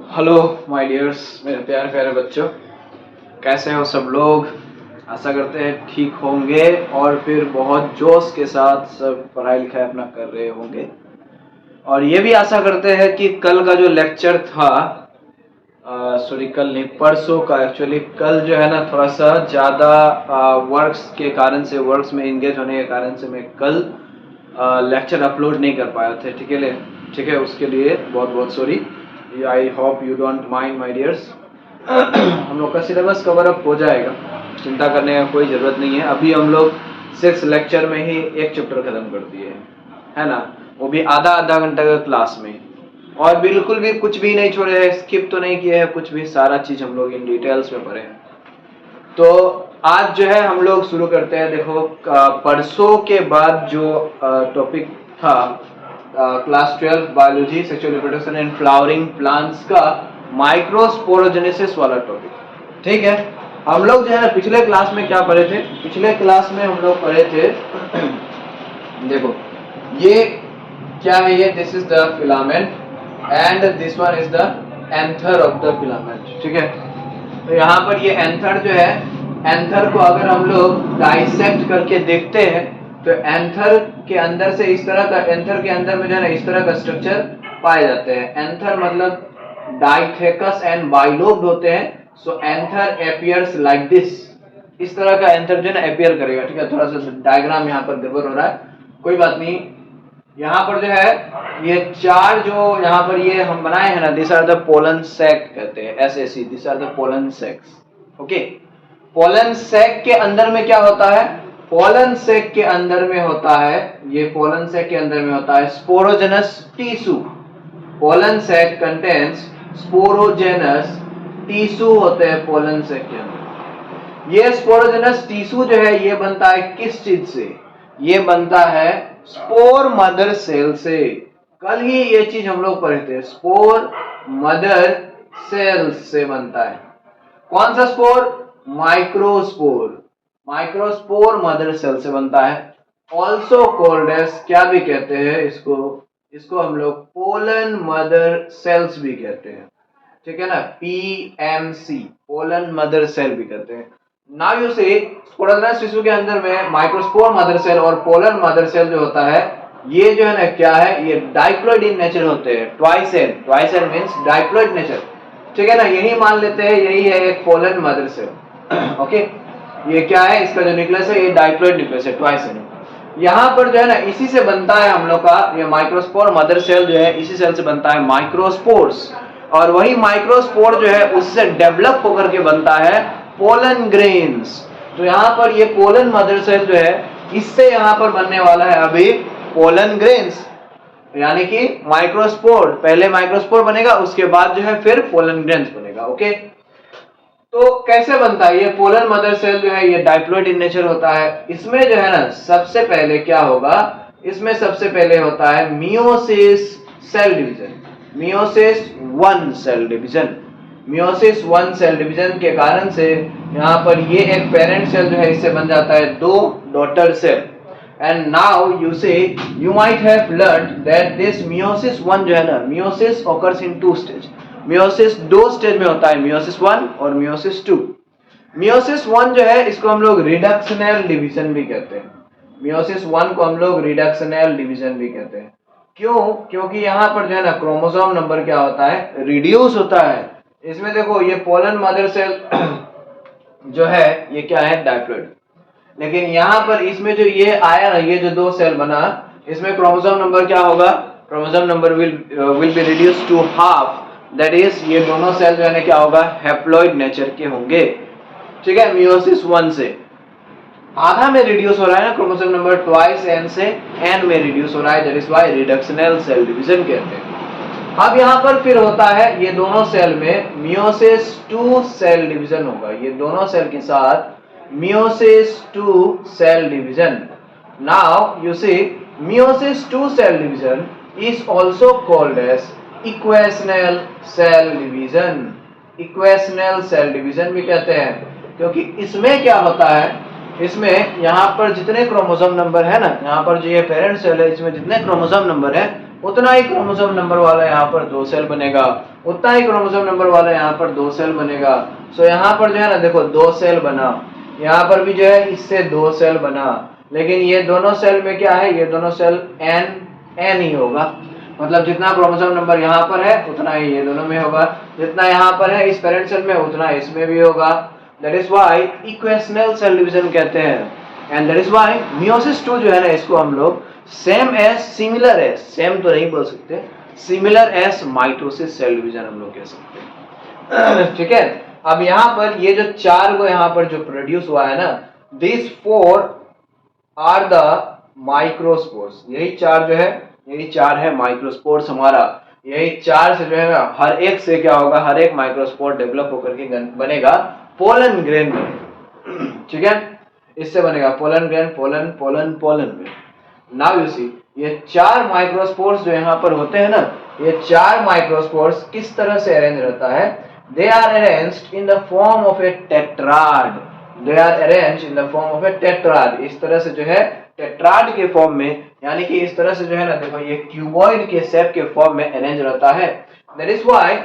Hello my dears, मेरे प्यारे प्यारे बच्चों, कैसे हो सब लोग। आशा करते हैं ठीक होंगे और फिर बहुत जोश के साथ सब पढ़ाई लिखाई अपना कर रहे होंगे। और ये भी आशा करते हैं कि कल का जो लेक्चर था, सॉरी कल नहीं परसों का, एक्चुअली कल जो है ना थोड़ा सा ज़्यादा वर्क्स के कारण से, वर्क्स में इंगेज होने के कारण से मैं कल लेक्चर अपलोड नहीं कर पाया था। ठीक है, उसके लिए बहुत बहुत sorry. I hope you don't mind my dears. हम लोग का सिलेबस कवर अप हो जाएगा, चिंता करने का कोई ज़रूरत नहीं है। अभी हम लोग 6 लेक्चर में ही एक चैप्टर ख़त्म कर दिए हैं, है ना, वो भी आधा आधा घंटा का क्लास में। और बिल्कुल भी कुछ भी नहीं छोड़े हैं, स्किप तो नहीं किए हैं कुछ भी, सारा चीज़ हम लोग इन डिटेल्स में पढ़े हैं। तो आज जो है हम लोग शुरू करते हैं। देखो, परसों के बाद जो टॉपिक था class 12 biology sexual reproduction and flowering plants का माइक्रोस्पोरोजेनेसिस वाला टॉपिक, ठीक है। हम लोग जो है ना पिछले क्लास में क्या पढ़े थे, पिछले क्लास में हम लोग पढ़े थे देखो ये क्या है, ये this is the filament and this one is the anther of the filament, ठीक है। तो यहाँ पर ये एंथर जो है, एंथर को अगर हम लोग डाइसेक्ट करके देखते हैं तो एंथर के अंदर से इस तरह का, एंथर के अंदर में जो है ना इस तरह का स्ट्रक्चर पाए जाते हैं। एंथर मतलब डाइथेकस एंड बाइलोब्ड होते हैं। So anther appears like this, इस तरह का एंथर जो है ना अपीयर करेगा, ठीक है। थोड़ा सा डायग्राम यहाँ पर गड़बड़ हो रहा है, कोई बात नहीं। यहाँ पर जो है ये चार जो यहाँ पर ये हम बनाए हैं ना, this are the pollen sac कहते हैं, SAC, this are the pollen sacs, okay. Pollen sac के अंदर में क्या होता है, पोलन सैक के अंदर में होता है, ये पोलन सैक के अंदर में होता है sporogenous tissue. Pollen sac contains sporogenous tissue होते हैं पोलन सैक के अंदर। ये स्पोरोजेनस टिश्यू जो है ये बनता है किस चीज से, ये बनता है स्पोर मदर सेल से। कल ही ये चीज हम लोग पढ़े थे, स्पोर मदर सेल से बनता है। कौन सा spore, microspore, microspore mother cell से बनता है। ऑल्सो कॉल्ड एज, क्या भी कहते हैं इसको हम लोग पोलन मदर सेल्स भी कहते हैं, ठीक है ना, PMC, पोलन मदर सेल भी कहते हैं। Now you see, sporogenous tissue के अंदर में माइक्रोस्पोर मदर सेल और पोलन मदर सेल जो होता है, ये जो है ना क्या है, ये डाइप्लॉइड इन नेचर होते हैं। Twice n means diploid nature, ठीक है ना। यही मान लेते हैं यही है एक पोलन मदर सेल, ओके। ये क्या है, इसका जो न्यूक्लियस है ये डाइप्लॉइड न्यूक्लियस है, ट्वाइस एन। यहाँ पर जो है ना इसी से बनता है हम लोग का ये माइक्रोस्पोर मदर सेल जो है, इसी सेल से बनता है माइक्रोस्पोर्स। और वही माइक्रोस्पोर जो है उससे डेवलप होकर के बनता है पोलन ग्रेन्स। तो यहाँ पर ये पोलन मदर सेल जो है, इससे यहाँ पर बनने वाला है अभी पोलन ग्रेन्स, यानी कि माइक्रोस्पोर, पहले माइक्रोस्पोर बनेगा उसके बाद जो है फिर पोलन ग्रेन्स बनेगा, ओके। तो कैसे बनता है ये पोलन मदर सेल जो है, ये डाइप्लॉइड इन नेचर होता है। इसमें जो है ना सबसे पहले क्या होगा, इसमें सबसे पहले होता है meiosis cell division, meiosis 1 cell division. Meiosis 1 cell division के कारण से यहाँ पर ये एक पेरेंट सेल जो है इससे बन जाता है 2 daughter cell. And now you see you might have learned that this meiosis 1 जो है ना, meiosis occurs in 2 stage. Meiosis 2 stage में होता है, मियोसिस 1 और मियोसिस 2। मियोसिस 1 जो है इसको हम लोग रिडक्शनल डिवीजन भी कहते हैं। मियोसिस 1 को हम लोग रिडक्शनल डिवीजन भी कहते हैं। क्यों, क्योंकि यहाँ पर जो है ना क्रोमोसोम नंबर क्या होता है, रिड्यूस होता है। इसमें देखो ये पोलन मदर सेल जो है ये क्या है, डाइप्लॉइड। लेकिन यहाँ पर इसमें जो ये आया ना, ये जो 2 सेल बना, इसमें क्रोमोसोम नंबर क्या होगा, chromosome number will be reduce to half. That is ये दोनों सेल जो है क्या होगा, हैप्लॉइड नेचर के होंगे, ठीक है। मियोसिस 1 से आधा में रिड्यूस हो रहा है ना क्रोमोसोम नंबर, ट्वाइस n से n में रिड्यूस हो रहा है, that is why reductional cell division कहते हैं। अब यहाँ पर फिर होता है ये दोनों सेल में मियोसिस 2 सेल डिवीजन होगा, ये दोनों सेल के साथ meiosis 2 cell division. Now you see meiosis 2 cell division is also called as equational cell division. Equational cell division भी कहते हैं, क्योंकि इसमें क्या होता है, इसमें यहाँ पर जितने क्रोमोसोम नंबर है ना, यहाँ पर जो ये पेरेंट सेल है इसमें जितने क्रोमोसोम नंबर है उतना ही क्रोमोसोम नंबर वाला यहाँ पर 2 सेल बनेगा, उतना ही क्रोमोसोम नंबर वाला यहाँ पर 2 सेल बनेगा। सो यहाँ पर जो है ना देखो 2 सेल बना, यहाँ पर भी जो है इससे 2 सेल बना, लेकिन ये दोनों सेल में क्या है, ये दोनों सेल एन ही होगा। मतलब जितना क्रोमोसोम नंबर यहाँ पर है उतना ही ये दोनों में होगा, जितना यहाँ पर है इस पेरेंट सेल में उतना इसमें भी होगा। That is why equational cell division कहते हैं। And that is why meiosis 2 जो है ना इसको हम लोग same as, similar as, same तो नहीं बोल सकते, similar as mitosis cell division हम लोग कह सकते हैं। ठीक है, अब यहाँ पर ये जो 4 को यहाँ पर जो प्रोड्यूस हुआ है ना, दिस 4 आर द माइक्रोस्पोर्स। यही 4 जो है, यही 4 है माइक्रोस्पोर्स हमारा। यही 4 से जो है ना हर एक से क्या होगा, हर एक माइक्रोस्पोर डेवलप होकर के बनेगा पोलन ग्रेन में। ठीक है, इससे बनेगा pollen grain, pollen pollen pollen में। नाउ यू सी ये 4 माइक्रोस्पोर्स जो यहाँ पर होते हैं ना, ये 4 माइक्रोस्पोर्स किस तरह से अरेंज रहता है, they are arranged in the form of a tetrad. They are arranged in the form of a tetrad. इस तरह से जो है टेट्राड के फॉर्म में, यानी कि इस तरह से जो है ना देखो ये क्यूबॉइड के शेप के फॉर्म में अरेंज रहता है। That is why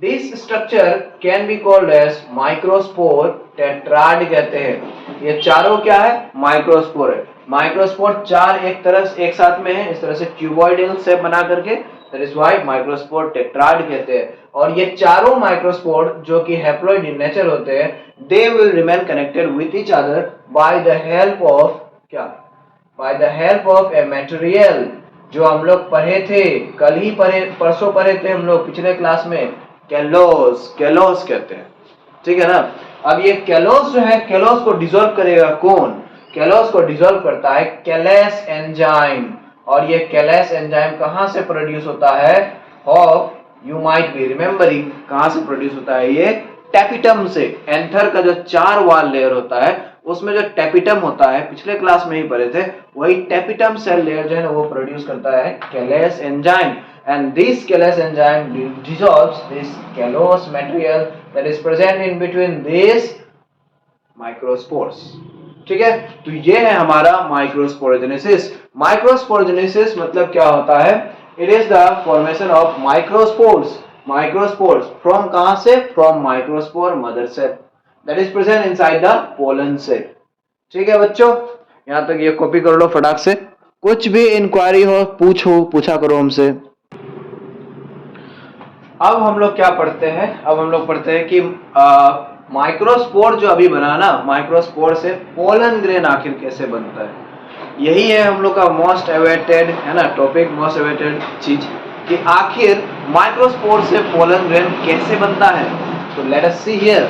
this structure can be called as microspore tetrad कहते हैं। ये चारों क्या है, माइक्रोस्पोर है। माइक्रोस्पोर 4 एक तरह एक साथ में है, इस तरह से क्यूबॉइडल शेप बना करके, that is why microspore tetrad कहते हैं। और ये चारों माइक्रोस्पोर जो कि हैप्लॉइड इन नेचर होते हैं, they will remain connected with each other by the help of क्या, by the help of a material जो हम लोग पढ़े थे, कल ही पढ़े, परसों पढ़े थे हम लोग पिछले क्लास में, कैलोस। कैलोस कहते हैं, ठीक है ना। अब ये कैलोस जो है, कैलोस को डिसॉल्व करेगा कौन, कैलोस को डिसॉल्व करता है कैलेस एंजाइम। और ये कैलेस एंजाइम कहां से प्रोड्यूस होता है, of you might be remembering, कहां से प्रोड्यूस होता है, ये टेपिटम से। एंथर का जो 4 वाल लेयर होता है उसमें जो टेपिटम होता है, पिछले क्लास में ही पढ़े थे, वही टेपिटम सेल लेयर जो है ना वो प्रोड्यूस करता है कैलेस enzyme. and this callus enzyme dissolves this callose material that is present in between these microspores। ठीक है, तो ये है हमारा माइक्रोस्पोरोजेनेसिस। माइक्रोस्पोरोजेनेसिस मतलब क्या होता है, it is the formation of microspores. Microspores from कहां से, from microspore mother cell that is present inside the pollen cell. ठीक है बच्चों, यहां तक ये कॉपी कर लो फटाक से, कुछ भी इंक्वायरी हो पूछा करो हमसे। अब हम लोग क्या पढ़ते हैं, अब हम लोग पढ़ते हैं कि माइक्रोस्पोर जो अभी बना ना, माइक्रोस्पोर से पोलन ग्रेन आखिर कैसे बनता है। यही है हम लोग का मोस्ट अवेटेड है ना टॉपिक, मोस्ट अवेटेड चीज, कि आखिर माइक्रोस्पोर से पोलन ग्रेन कैसे बनता है। तो लेट अस सी हियर,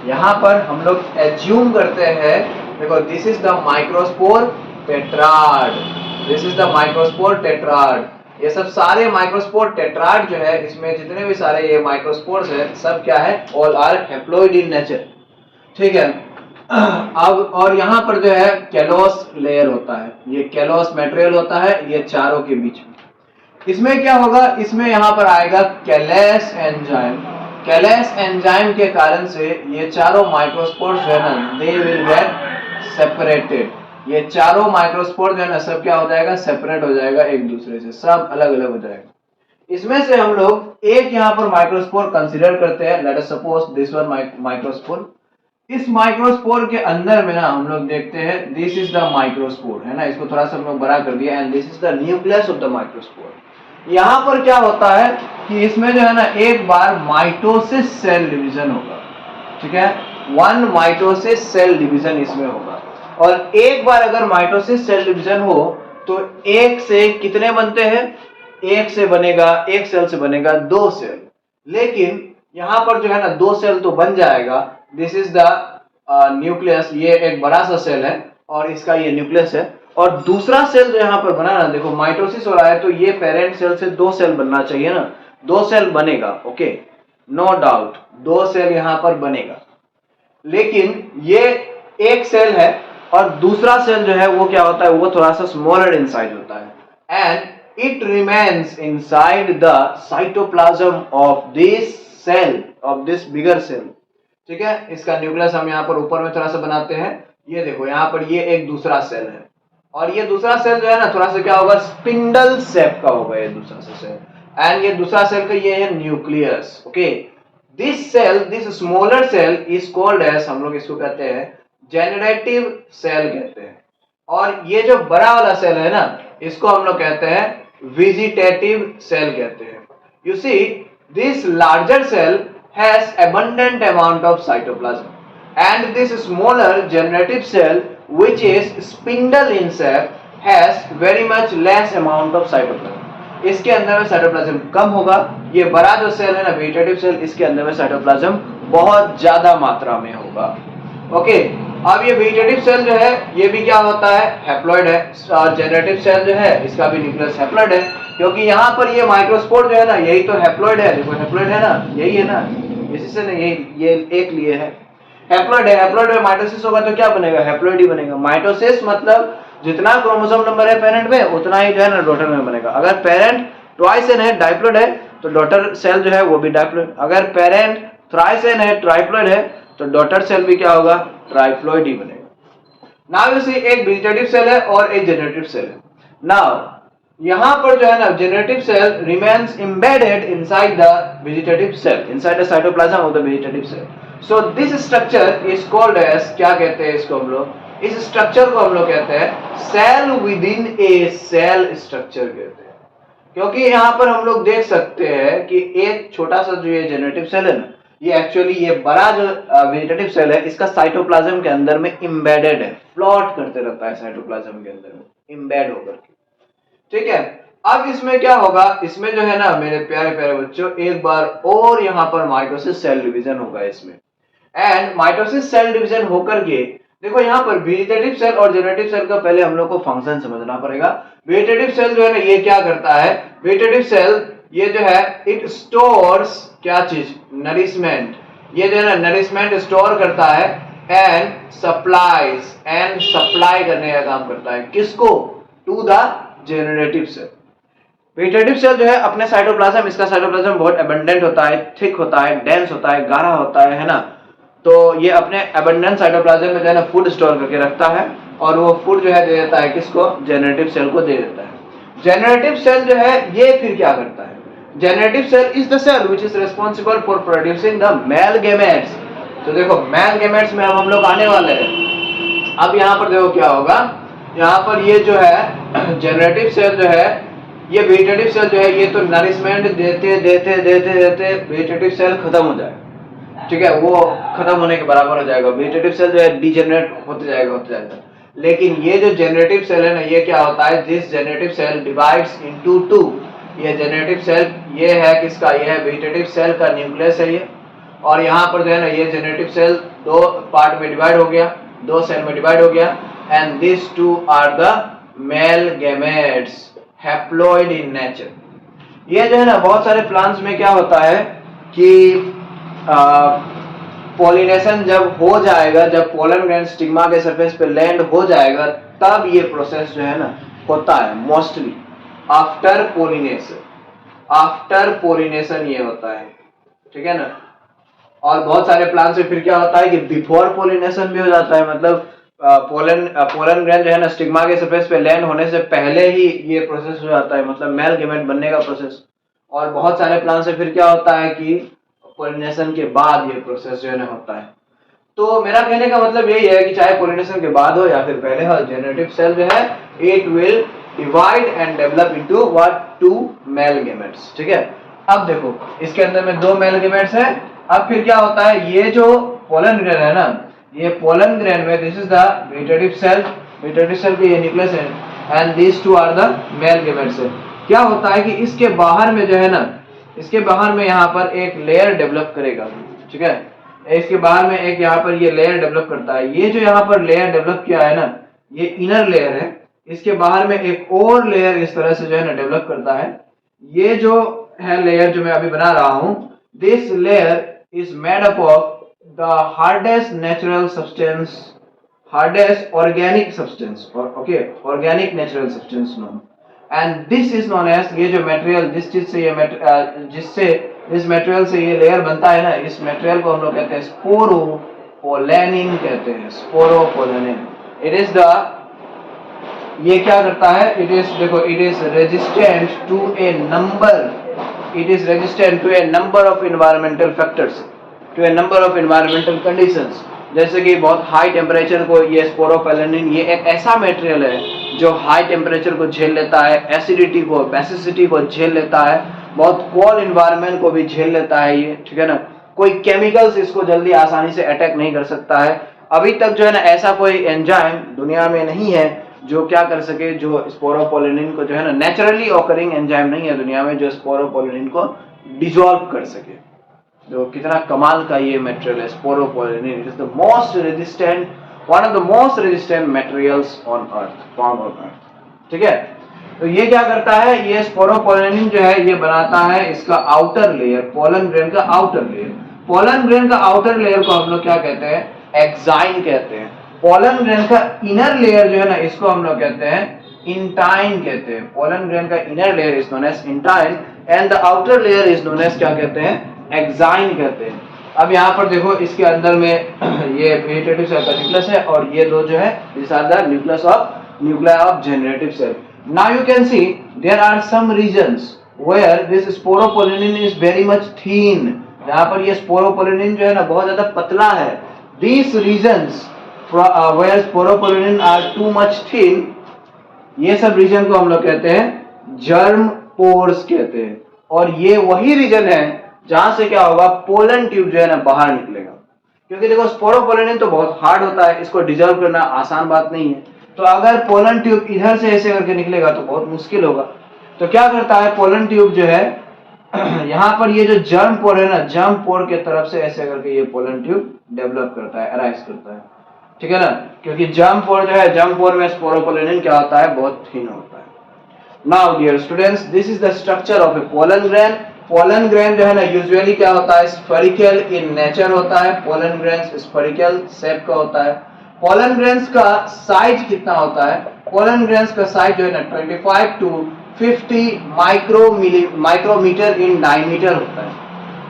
यहाँ पर हम लोग एज्यूम करते हैं, देखो this is the microspore tetrad, this is the microspore tetrad. ये सब सारे माइक्रोस्पोर टेट्राड जो है, इसमें जितने भी सारे ये माइक्रोस्पोर्स है, सब क्या है, all are haploid in nature. ठीक है, अब और यहाँ पर जो है कैलोस लेयर होता है, ये कैलोस मटेरियल होता है ये चारों के बीच में। इसमें क्या होगा, इसमें यहाँ पर आएगा कैलेस एंजाइम। कैलेस एंजाइम के कारण से ये चारों माइक्रोस्पोर्स जो है ना, दे विल गेट सेपरेटेड। ये चारों माइक्रोस्पोर जो है ना सब क्या हो जाएगा, सेपरेट हो जाएगा एक दूसरे से, सब अलग अलग हो जाएगा। इसमें से हम लोग एक यहाँ पर माइक्रोस्पोर कंसीडर करते हैं, let us suppose this one microspore. इस माइक्रोस्पोर के अंदर में ना हम लोग देखते हैं दिस इज द माइक्रोस्पोर, है ना, इसको थोड़ा सा हम लोग बड़ा कर दिया, and this is the nucleus of the microspore. यहाँ पर क्या होता है कि इसमें जो है ना एक बार माइटोसिस सेल डिवीजन होगा। ठीक है, 1 माइटोसिस सेल डिवीजन इसमें होगा। और एक बार अगर माइटोसिस सेल डिवीजन हो तो एक से कितने बनते हैं, एक से बनेगा, एक सेल से बनेगा 2 सेल। लेकिन यहां पर जो है ना 2 सेल तो बन जाएगा, दिस इज द न्यूक्लियस, ये एक बड़ा सा सेल है और इसका ये न्यूक्लियस है। और दूसरा सेल जो यहाँ पर बना ना, देखो माइटोसिस हो रहा है तो ये पेरेंट सेल से 2 सेल बनना चाहिए ना, 2 सेल बनेगा, ओके, नो डाउट 2 सेल यहाँ पर बनेगा। लेकिन ये एक सेल है और दूसरा सेल जो है वो क्या होता है, वो थोड़ा सा स्मॉलर इन साइज होता है, and it remains inside the cytoplasm of this cell, of this bigger cell. ठीक है, इसका न्यूक्लियस हम यहाँ पर ऊपर में थोड़ा सा बनाते हैं। ये देखो यहाँ पर ये एक दूसरा सेल है, और ये दूसरा सेल जो है ना थोड़ा सा क्या होगा, स्पिंडल शेप का होगा ये दूसरा सेल, एंड ये दूसरा सेल का ये है nucleus. Okay, this cell, this smaller cell is called as, हम लोग इसको कहते हैं जेनरेटिव सेल कहते हैं, और ये जो बड़ा वाला सेल है ना इसको हम लोग कहते हैं वेजिटेटिव सेल कहते हैं। You see this larger cell has abundant amount of cytoplasm and this smaller generative cell which is spindle in shape has very much less amount of cytoplasm। इसके अंदर में साइटोप्लाज्म कम होगा। ये बड़ा जो सेल है ना वेजिटेटिव सेल, इसके अंदर में साइटोप्लाज्म बहुत ज्यादा मात्रा में होगा। ओके, अब ये वेजिटेटिव सेल जो है ये भी क्या होता है, हैप्लॉइड है, और जनरेटिव सेल जो है इसका भी न्यूक्लियस हैप्लॉइड है, क्योंकि यहाँ पर ये माइक्रोस्पोर जो है ना यही तो हैप्लॉइड है। देखो हैप्लॉइड है ना, यही है ना, इसी से ना ये एक लिए है, हैप्लॉइड है। हैप्लॉइड में माइटोसिस होगा तो क्या बनेगा, हैप्लॉइड ही बनेगा। माइटोसिस मतलब जितना क्रोमोसोम नंबर है पेरेंट में उतना ही जो है ना डॉटर में बनेगा। अगर पेरेंट ट्वाइस एन है, डाइप्लॉइड है, तो डॉटर सेल जो है वो भी डाइप्लॉइड। अगर पेरेंट थ्राइस एन है, ट्राइप्लॉइड है, तो डॉटर सेल भी क्या होगा, ट्राइप्लॉइड ही बनेगा। नाउ यू सी एक वेजिटेटिव सेल है और एक जनरेटिव सेल है। नाउ यहां पर जो है ना generative cell remains embedded inside the vegetative cell, inside the cytoplasm of the vegetative cell. So this structure is called as, क्या कहते हैं इसको हम लोग, इस स्ट्रक्चर को हम लोग कहते हैं cell within a cell structure कहते हैं। क्योंकि यहाँ पर हम लोग देख सकते हैं कि एक छोटा सा जो ये जनरेटिव सेल है ना, ये एक्चुअली ये बड़ा जो वेजिटेटिव सेल है इसका साइटोप्लाज्म के अंदर में एम्बेडेड है, फ्लोट करते रहता है साइटोप्लाज्म के अंदर में एम्बेड होकर के। ठीक है, अब इसमें क्या होगा, इसमें जो है ना मेरे प्यारे प्यारे बच्चों, एक बार और यहाँ पर माइटोसिस सेल डिवीजन होगा इसमें, एंड माइटोसिस सेल डिवीजन होकर के देखो यहाँ पर वेजिटेटिव सेल और जनरेटिव सेल का पहले हम लोग को फंक्शन समझना पड़ेगा। वेजिटेटिव सेल जो है ना ये क्या करता है, वेजिटेटिव सेल ये जो है इट स्टोर्स क्या चीज, नरिशमेंट, ये जो है ना नरिशमेंट स्टोर करता है एंड सप्लाईज, एंड सप्लाई करने का काम करता है, किसको, to the generative cell. Vegetative cell जो है अपने साइटोप्लाज्म, इसका साइटोप्लाज्म बहुत एबंडेंट होता है, थिक होता है, डेंस होता है, गाढ़ा होता है ना, तो ये अपने एबंडेंट साइटोप्लाज्म में जो है ना फूड स्टोर करके रखता है, और वो फूड जो है दे देता है किसको, जनरेटिव सेल को दे देता है। जनरेटिव सेल जो है ये फिर क्या करता है, generative cell is the cell which is responsible for producing the male gametes. तो देखो मेल गैमेट्स में हम लोग आने वाले हैं। अब यहाँ पर देखो क्या होगा, यहाँ पर ये जो है जनरेटिव सेल जो है, ये वेजिटेटिव सेल जो है ये तो नरिशमेंट देते देते देते देते वेजिटेटिव सेल खत्म हो जाएगा। ठीक है, वो खत्म होने के बराबर हो जाएगा, वेजिटेटिव सेल जो है डिजेनरेट होते जाएगा। लेकिन ये जो जनरेटिव सेल है ना ये क्या होता है, this generative cell divides into two. ये जनरेटिव सेल ये है किसका, ये है वेजिटेटिव सेल का न्यूक्लियस है ये, और यहाँ पर जो है ना ये जनरेटिव सेल दो पार्ट में डिवाइड हो गया, दो सेल में डिवाइड हो गया, and this two are the male gametes, haploid in nature. ये जो है ना बहुत सारे प्लांट्स में क्या होता है कि पॉलिनेशन जब हो जाएगा, जब पोलन ग्रैंड स्टिग्मा के सरफेस पे लैंड हो जाएगा, तब ये प्रोसेस जो है ना होता है mostly after pollination. After pollination ये होता है, ठीक है ना। और बहुत सारे प्लांट्स में फिर क्या होता है कि बिफोर पोलिनेशन भी हो जाता है, मतलब पोलन ग्रैंड जो है ना स्टिग्मा के सरफेस पे लैंड होने से पहले ही ये प्रोसेस हो जाता है, मतलब मेल गैमेट बनने का प्रोसेस। और बहुत सारे प्लांट्स में फिर क्या होता है कि पोलिनेशन के बाद ये प्रोसेस जो है ना होता है। तो मेरा कहने का मतलब यही है कि चाहे पोलिनेशन के बाद हो या फिर पहले हो, जनरेटिव सेल जो है it will divide and develop into what, two male gametes. ठीक है, अब देखो इसके अंदर में दो मेल गैमेट्स है। अब फिर क्या होता है, ये जो पोलन ग्रेन है ना, ये पोलन ग्रेन में this is the vegetative cell, vegetative cell के ये न्यूक्लियस है and this two are the male gametes है। क्या होता है कि इसके बाहर में जो है ना, इसके बाहर में यहाँ पर एक लेयर डेवलप करेगा। ठीक है, इसके बाहर में एक यहाँ पर ये लेयर डेवलप करता है। ये जो यहाँ पर लेयर डेवलप किया है ना, ये इनर लेयर है। इसके बाहर में एक और लेयर इस तरह से जो है ना डेवलप करता है। ये जो है लेयर जो मैं अभी बना रहा हूँ, this layer is made up of the hardest natural substance, hardest organic substance, okay, organic natural substance known, and this is known as, ये जो मटेरियल जिस चीज से ये जिससे इस मटेरियल से ये लेयर बनता है ना, इस मटेरियल को हम लोग कहते हैं स्पोरोपोलेनिन कहते हैं, स्पोरोपोलेनिन। इट इज द ये क्या करता है, इट इज देखो it is resistant to a number, it is resistant to a number of environmental factors, to a number of environmental conditions. जैसे कि बहुत हाई टेम्परेचर को ये स्पोरोपोलेनिन, ये एक ऐसा मटेरियल है जो हाई टेम्परेचर को झेल लेता है, एसिडिटी को, बेसिसिटी को झेल लेता है, बहुत कोल्ड इन्वायरमेंट को भी झेल लेता है ये, ठीक है ना। कोई केमिकल्स इसको जल्दी आसानी से अटैक नहीं कर सकता है। अभी तक जो है ना ऐसा कोई एंजाइम दुनिया में नहीं है जो क्या कर सके, जो स्पोरोपोलेनिन को जो है ना, नेचुरली ऑकरिंग एंजाइम नहीं है दुनिया में जो स्पोरोपोलेनिन को डिसॉल्व कर सके। जो कितना कमाल का ये मटेरियल है sporopollenin, it is the most resistant, one of the most resistant materials on earth, found on earth, ठीक है। तो ये क्या करता है, ये स्पोरोपोलेनिन जो है ये बनाता है इसका आउटर लेयर, पोलन ग्रेन का आउटर लेयर। पोलन ग्रेन का आउटर लेयर को हम लोग क्या कहते हैं, एक्साइन कहते हैं। पोलन ग्रेन का इनर लेयर जो है ना, इसको हम लोग कहते हैं इंटाइन कहते हैं। पोलन ग्रेन का inner layer is known as intine and the outer layer is known as क्या कहते हैं, एक्साइन कहते हैं। अब यहाँ पर देखो इसके अंदर में ये वेजिटेटिव सेल का न्यूक्लियस है और ये दो जो है this are the nuclei of generative cell. Now you can see there are some regions where this sporopollenin is very much thin. यहाँ पर ये sporopollenin जो है ना बहुत ज्यादा पतला है। These regions where sporopollenin are too much thin, ये सब रीजन को हम लोग कहते हैं जर्म पोर्स कहते हैं। और ये वही रीजन है जहां से क्या होगा, पोलन ट्यूब जो है ना बाहर निकलेगा। क्योंकि देखो स्पोरोपोलेनिन तो बहुत हार्ड होता है, इसको डिजॉल्व करना आसान बात नहीं है। तो अगर पोलन ट्यूब इधर से ऐसे करके निकलेगा तो बहुत मुश्किल होगा। तो क्या करता है पोलन ट्यूब जो है यहाँ पर ये जो जर्म पोर है ना, जर्म पोर के तरफ से ऐसे करके ये पोलन ट्यूब डेवलप करता है, अराइज करता है, ठीक है ना। क्योंकि जर्म पोर जो है, जर्म पोर में स्पोरोपोलेनिन क्या होता है, बहुत थिन होता है। Now dear students, this is the structure of a pollen grain. Pollen grain जो है ना यूजुअली क्या होता है, स्फेरिकल इन नेचर होता है। पोलन ग्रेन स्फेरिकल शेप का होता है। पोलन ग्रेन्स का साइज कितना होता है, पोलन ग्रेन्स का साइज जो है ना 25 to 50 माइक्रोमीटर इन डायमीटर होता है,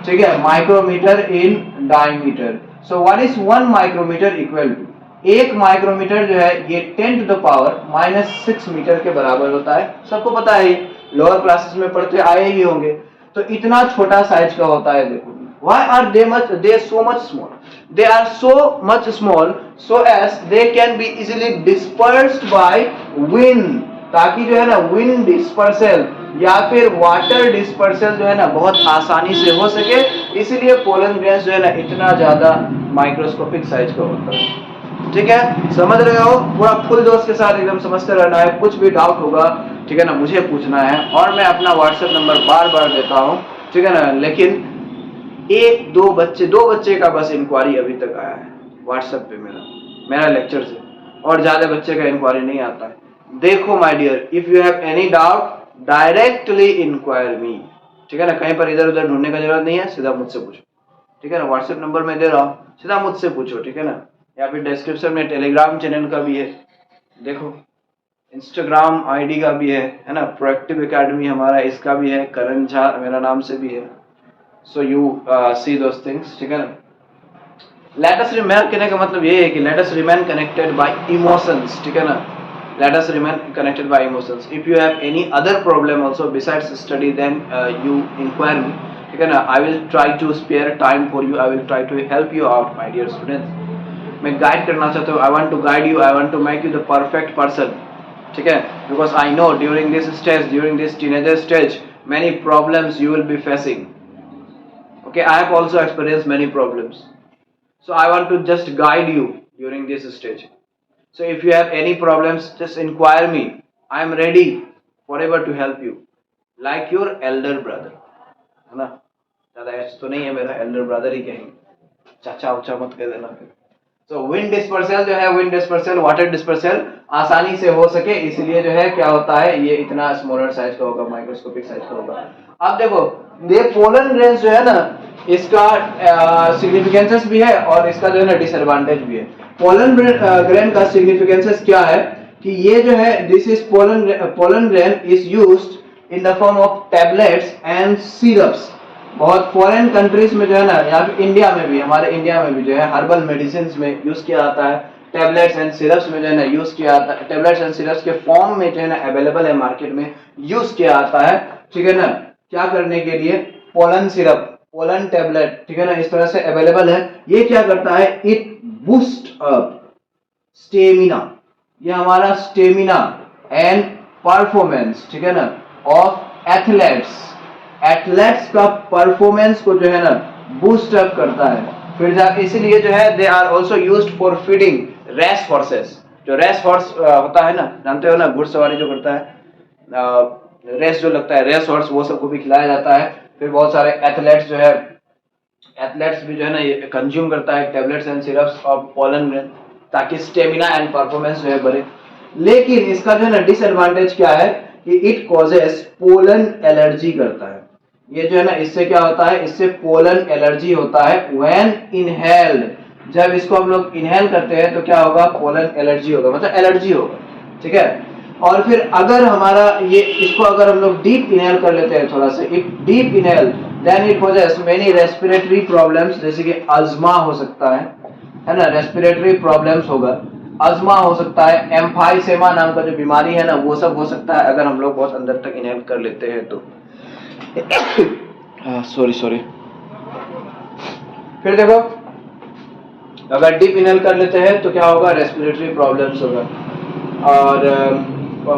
ठीक है, micrometre in diameter. So what is 1 micrometre equal to, 1 micrometre जो है ये 10 to the power -6 मीटर के बराबर होता है। सबको पता है, लोअर क्लासेस में पढ़ते आए ही होंगे। तो इतना छोटा साइज का होता है। देखो why are they so much small, they are so much small so as they can be easily dispersed by wind, ताकि जो है ना wind dispersal या फिर वाटर डिस्पर्सल जो है ना बहुत आसानी से हो सके, इसीलिए पोलन ग्रेन्स जो है ना इतना ज्यादा माइक्रोस्कोपिक साइज का होता है, ठीक है। समझ रहे हो, पूरा फुल जोश के साथ एकदम समझते रहना है। कुछ भी डाउट होगा, ठीक है ना, मुझे पूछना है और मैं अपना व्हाट्सएप नंबर बार बार देता हूँ, ठीक है ना। लेकिन दो बच्चे का बस इंक्वायरी अभी तक आया है व्हाट्सएप पे मेरा लेक्चर से, और ज्यादा बच्चे का इंक्वायरी नहीं आता है। देखो my dear, if you have any doubt directly inquire me, ठीक है ना। कहीं पर इधर उधर ढूंढने का जरूरत नहीं है, सीधा मुझसे पूछो, ठीक है ना। व्हाट्सएप नंबर मैं दे रहा हूँ, सीधा मुझसे पूछो, ठीक है ना। या फिर डिस्क्रिप्शन में टेलीग्राम चैनल का भी है, देखो इंस्टाग्राम आईडी का भी है ना। प्रोएक्टिव एकेडमी हमारा इसका भी है, करण झा मेरा नाम से भी है। So you see those things, ठीक है ना। लेट अस रिमेन कहने का मतलब ये है कि let us remain connected by emotions, ठीक है ना। Let us remain connected by emotions. If you have any other problem also besides study, then you inquire me, ठीक है ना। I will try to spare time for you, I will try to help you out my dear students. मैं guide करना चाहता हूँ, I want to guide you, I want to make you the perfect person, ठीक है। Because I know during this stage, during this teenager stage, many problems you will be facing. Okay, I have also experienced many problems. So I want to just guide you during this stage. So if you have any problems, just inquire me. I am ready forever to help you. Like your elder brother. है ना? ज़्यादा ऐसा तो नहीं है, मेरा elder brother ही कहेंगे, चाचा उचा मत कह देना फिर। So wind dispersal जो है, wind dispersal, water dispersal आसानी से हो सके, इसलिए जो है क्या होता है, ये इतना स्मॉलर साइज का होगा, माइक्रोस्कोपिक साइज का होगा। अब देखो ये पोलन ग्रेन्स जो है ना, इसका सिग्निफिकेंसेस भी है और इसका जो है ना डिसएडवांटेज भी है। पोलन ग्रेन का सिग्निफिकेंसेस क्या है कि ये जो है, this is pollen grain is used in the form of tablets and syrups. बहुत फॉरेन कंट्रीज में जो है ना, या फिर इंडिया में भी, हमारे इंडिया में भी जो है हर्बल मेडिसिन में यूज किया जाता है। टेबलेट्स एंड सिरप्स में जो है ना यूज किया आता है, टेबलेट्स एंड सिरप्स के फॉर्म में जो है ना अवेलेबल है मार्केट में, यूज किया आता है, ठीक है ना, क्या करने के लिए, पोलन सिरप, पोलन टेबलेट, ठीक है ना, इस तरह से अवेलेबल है। ये क्या करता है, इट बूस्ट अप स्टेमिना, ये हमारा स्टेमिना एंड परफॉर्मेंस, ठीक है ना, ऑफ एथलेट्स, एथलेट्स का परफॉर्मेंस को जो है ना बूस्ट अप करता है। फिर जाके इसीलिए जो है they are also used for feeding race horses, जो रेस हॉर्स होता है ना, जानते हो ना, घुड़सवारी जो करता है, रेस जो लगता है, रेस हॉर्स, वो सबको भी खिलाया जाता है। फिर बहुत सारे एथलेट्स जो है, एथलेट्स भी जो है ना ये कंज्यूम करता है tablets and syrups of pollen grain, ताकि स्टेमिना एंड परफॉर्मेंस जो है बढ़े। लेकिन इसका जो है ना डिसएडवांटेज क्या है कि इट कॉजेस पोलन एलर्जी करता है। ये जो है ना, इससे क्या होता है, इससे पोलन एलर्जी होता है व्हेन इनहेल्ड, जब इसको हम लोग इनहेल करते हैं तो क्या होगा, पोलन एलर्जी होगा, मतलब एलर्जी होगा, ठीक है। और फिर अगर हमारा ये, इसको अगर हम लोग डीप इनहेल कर लेते हैं थोड़ा सा, if deep inhale then it causes many respiratory problems, जैसे कि अस्थमा हो सकता है ना, रेस्पिरेटरी प्रॉब्लम्स होगा, अस्थमा हो सकता है, एम्फाइसेमा नाम का जो बीमारी है ना वो सब हो सकता है अगर हम लोग बहुत अंदर तक इनहेल कर लेते हैं तो। सॉरी। फिर देखो, अगर डीप इनहेल कर लेते हैं तो क्या होगा, रेस्पिरेटरी प्रॉब्लम्स होगा और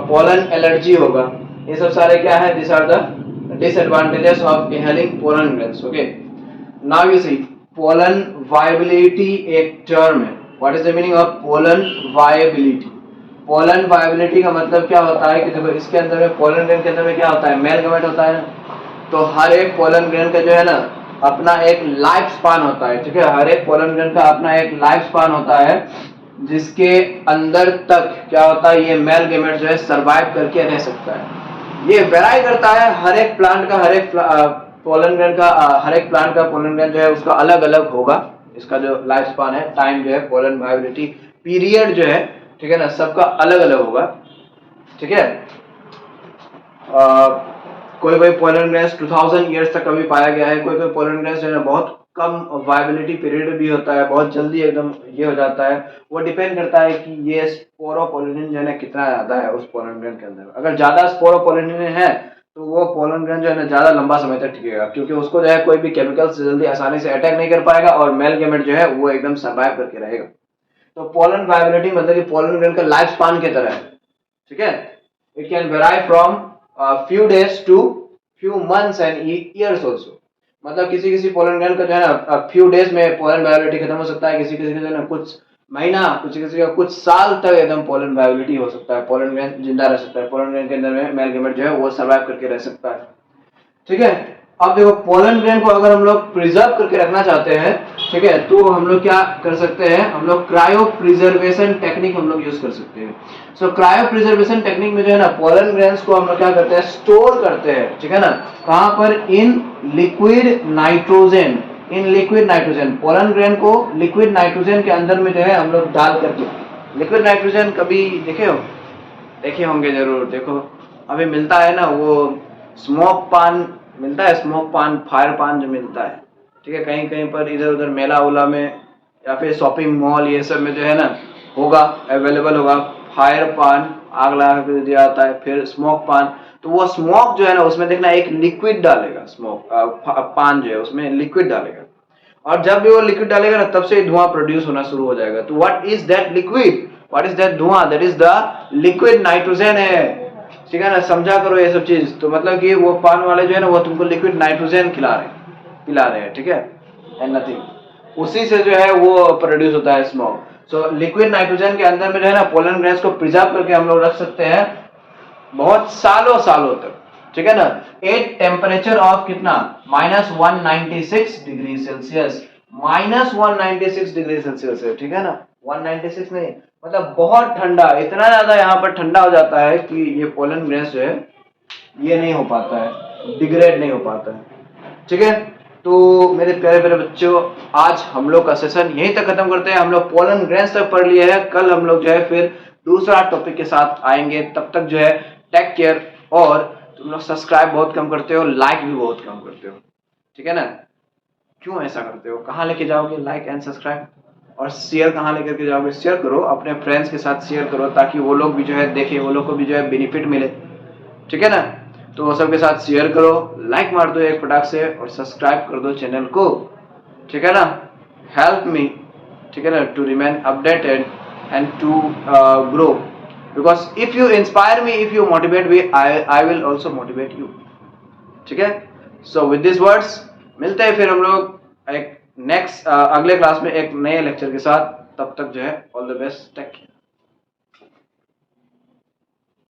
पोलन एलर्जी होगा। ये सब सारे क्या है, this are the disadvantages of inhaling pollen grains. Okay, now you see pollen viability एक टर्म है। What is the meaning of pollen viability? Pollen viability का मतलब क्या होता है कि देखो, इसके अंदर में, पोलन ग्रेन के अंदर में क्या होता है, मेल गमेट होता है ना, तो हर एक पोलन ग्रेन का जो है ना अपना एक लाइफ स्पान होता है, ठीक है, हर एक पोलन ग्रेन का अपना एक लाइफ स्पान होता है, जिसके अंदर तक क्या होता है, ये मेल गमेट जो है सरवाइव करके रह सकता है। ये वेराई करता है हर एक प्लांट का, हर एक पोलन ग्रेन का, हर एक प्लांट का पोलन ग्रेन जो है उसका अलग अलग होगा, इसका जो लाइफ स्पान है, टाइम जो है, पोलन वायबिलिटी पीरियड जो है, ठीक है ना, सबका अलग अलग होगा, ठीक है। कोई कोई पोलन ग्रेन्स 2000 ईयर्स तक कभी पाया गया है, कोई कोई पोलन ग्रेन्स जो है ना बहुत कम वायबिलिटी पीरियड भी होता है, बहुत जल्दी एकदम ये हो जाता है। वो डिपेंड करता है कि ये स्पोरोपोलिन जो है ना कितना ज्यादा है उस पोलन ग्रेन के अंदर। अगर ज्यादा स्पोरोपोलिन है तो वो पोलन ग्रेन जो है ना ज्यादा लंबा समय तक टिकेगा, क्योंकि उसको जो है कोई भी केमिकल से जल्दी आसानी से अटैक नहीं कर पाएगा और मेल गमेट जो है वो एकदम सर्वाइव करके रहेगा। तो पोलन वायबिलिटी मतलब कि पोलन ग्रेन का लाइफ स्पान की तरह है, ठीक है। It can वेराई from few days to few months and years also। मतलब किसी किसी पोलन ग्रेन का जो है ना few days में पोलन वायबिलिटी खत्म हो सकता है, किसी किसी का जो है ना कुछ महीना, कुछ किसी का कुछ साल तक एकदम पोलन वायबिलिटी हो सकता है, पोलन ग्रेन जिंदा रह सकता है, पोलन ग्रेन के अंदर में मेल गमेट जो है वो सर्वाइव करके रह सकता है, ठीक है। अब देखो, पोलन ग्रेन को अगर हम लोग प्रिजर्व करके रखना चाहते हैं, ठीक है, तो हम लोग क्या कर सकते हैं, हम लोग क्रायो प्रिजर्वेशन टेक्निक हम लोग यूज कर सकते हैं। सो क्रायो प्रिजर्वेशन टेक्निक में जो है ना पोलन ग्रेन्स को हम लोग क्या करते हैं, स्टोर करते हैं, ठीक है ना, कहां पर, in liquid nitrogen, in liquid nitrogen, pollen grain को लिक्विड नाइट्रोजन के अंदर में जो है हम लोग डाल करके, लिक्विड नाइट्रोजन कभी देखे हो, देखे होंगे जरूर, देखो अभी मिलता है ना वो स्मोक पान मिलता है, स्मोक पान, फायर पान जो मिलता है, ठीक है, कहीं कहीं पर इधर उधर मेला उला में या फिर शॉपिंग मॉल ये सब में जो है ना होगा, अवेलेबल होगा फायर पान, आग लगा कर दिया जाता है। फिर स्मोक पान, तो वो स्मोक जो है ना उसमें देखना एक लिक्विड डालेगा, स्मोक पान जो है उसमें लिक्विड डालेगा, और जब भी वो लिक्विड डालेगा ना तब से धुआं प्रोड्यूस होना शुरू हो जाएगा। तो what is that liquid, what is that धुआं, that is the liquid nitrogen है, ठीक है ना, समझा करो ये सब चीज। तो मतलब कि वो पान वाले जो है ना वो तुमको लिक्विड नाइट्रोजन पिला रहे हैं, ठीक है, एंड नथिंग, उसी से जो है वो प्रोड्यूस होता है स्मोक। सो लिक्विड नाइट्रोजन के अंदर में जो है ना पोलन ग्रेन्स को प्रिजर्व करके हम लोग रख सकते हैं बहुत सालों सालों तक, ठीक है ना, एट टेम्परेचर ऑफ कितना, -196 डिग्री सेल्सियस, -196 डिग्री सेल्सियस है, ठीक है ना, 196 नहीं, मतलब बहुत ठंडा, इतना ज्यादा यहाँ पर ठंडा हो जाता है कि ये पोलन ग्रेन्स जो है ये नहीं हो पाता है, डिग्रेड नहीं हो पाता है, ठीक है। तो मेरे प्यारे प्यारे बच्चों, आज हम लोग का सेशन यहीं तक खत्म करते हैं। हम लोग पोलन ग्रेन्स तक पढ़ लिए हैं, कल हम लोग जो है फिर दूसरा टॉपिक के साथ आएंगे। तब तक जो है टेक केयर, और तुम लोग सब्सक्राइब बहुत कम करते हो, लाइक भी बहुत कम करते हो, ठीक है ना, क्यों ऐसा करते हो, कहाँ लेके जाओगे लाइक एंड सब्सक्राइब? और शेयर कहाँ लेकर के जाओगे, शेयर करो अपने फ्रेंड्स के साथ, शेयर करो ताकि वो लोग भी जो है देखें, वो लोग को भी जो है बेनिफिट मिले, ठीक है ना। तो वो सबके साथ शेयर करो, लाइक मार दो एक फटाक से और सब्सक्राइब कर दो चैनल को, ठीक है ना। हेल्प मी, ठीक है ना, to remain updated and to grow, because if you inspire me, if you motivate me, I will also motivate you, ठीक है। सो विद दिस वर्ड्स मिलते हैं फिर हम लोग एक नेक्स्ट अगले क्लास में एक नए लेक्चर के साथ। तब तक जो है all the best, take care.